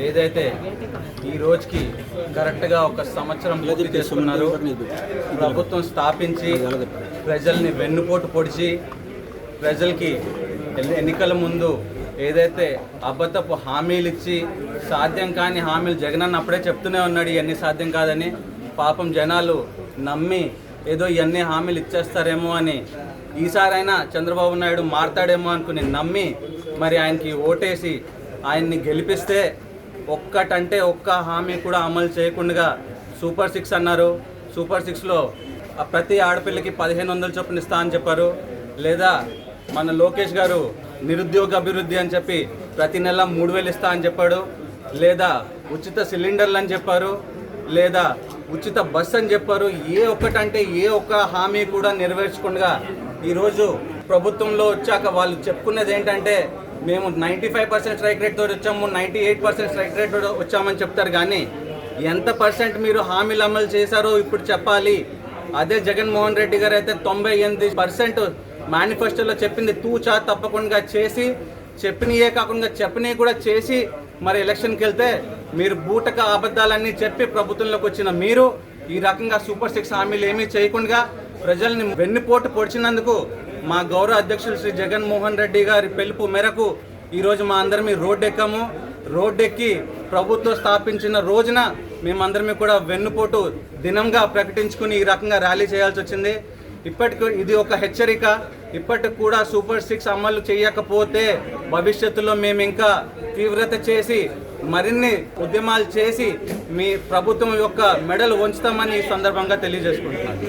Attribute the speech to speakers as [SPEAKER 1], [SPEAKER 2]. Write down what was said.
[SPEAKER 1] ఏదైతే ఈ రోజుకి కరెక్ట్గా ఒక సంవత్సరం పూర్తి చేసుకున్నారు. ప్రభుత్వం స్థాపించి ప్రజల్ని వెన్నుపోటు పొడిచి ప్రజలకి ఎన్నికల ముందు ఏదైతే అబద్ధపు హామీలు ఇచ్చి సాధ్యం కాని హామీలు జగనన్న అప్పుడే చెప్తూనే ఉన్నాడు ఇవన్నీ సాధ్యం కాదని. పాపం జనాలు నమ్మి ఏదో ఇవన్నీ హామీలు ఇచ్చేస్తారేమో అని ఈసారైనా చంద్రబాబు నాయుడు మారతాడేమో అనుకుని నమ్మి మరి ఆయనకి ఓటేసి ఆయన్ని గెలిపిస్తే ఒక్కటంటే ఒక్క హామీ కూడా అమలు చేయకుండా సూపర్ 6 అన్నారు. సూపర్ 6లో ప్రతి ఆడపిల్లకి 1500 చొప్పున ఇస్తా అని చెప్పారు. లేదా మన లోకేష్ గారు నిరుద్యోగ అభివృద్ధి అని చెప్పి ప్రతి నెల 3000 ఇస్తా అని చెప్పాడు. లేదా ఉచిత సిలిండర్లు అని చెప్పారు. లేదా ఉచిత బస్ అని చెప్పారు. ఏ ఒక్కటంటే ఏ ఒక్క హామీ కూడా నెరవేర్చకుండా ఈరోజు ప్రభుత్వంలో వచ్చాక వాళ్ళు చెప్పుకున్నది ఏంటంటే మేము 95% స్ట్రైక్ రేట్తో వచ్చాము, 98% స్ట్రైక్ రేట్తో వచ్చామని చెప్తారు. కానీ ఎంత పర్సెంట్ మీరు హామీలు అమలు చేశారో ఇప్పుడు చెప్పాలి. అదే జగన్మోహన్ రెడ్డి గారు అయితే 98% మేనిఫెస్టోలో చెప్పింది తూచా తప్పకుండా చేసి చెప్పినయే కాకుండా చెప్పినవి కూడా చేసి మరి ఎలక్షన్కి వెళ్తే మీరు బూటక అబద్ధాలన్నీ చెప్పి ప్రభుత్వంలోకి వచ్చిన మీరు ఈ రకంగా సూపర్ 6 హామీలు ఏమీ చేయకుండా ప్రజల్ని వెన్నుపోటు పొడిచినందుకు మా గౌరవ అధ్యక్షులు శ్రీ జగన్మోహన్ రెడ్డి గారి పిలుపు మేరకు ఈరోజు మా అందరం రోడ్డెక్కాము. రోడ్డెక్కి ప్రభుత్వం స్థాపించిన రోజున మేమందరమీ కూడా వెన్నుపోటు దినంగా ప్రకటించుకుని ఈ రకంగా ర్యాలీ చేయాల్సి వచ్చింది. ఇప్పటికి ఇది ఒక హెచ్చరిక. ఇప్పటికి కూడా సూపర్ 6 అమలు చేయకపోతే భవిష్యత్తులో మేము ఇంకా తీవ్రత చేసి మరిన్ని ఉద్యమాలు చేసి మీ ప్రభుత్వం యొక్క మెడలు వంచుతామని ఈ సందర్భంగా తెలియజేసుకుంటున్నాను.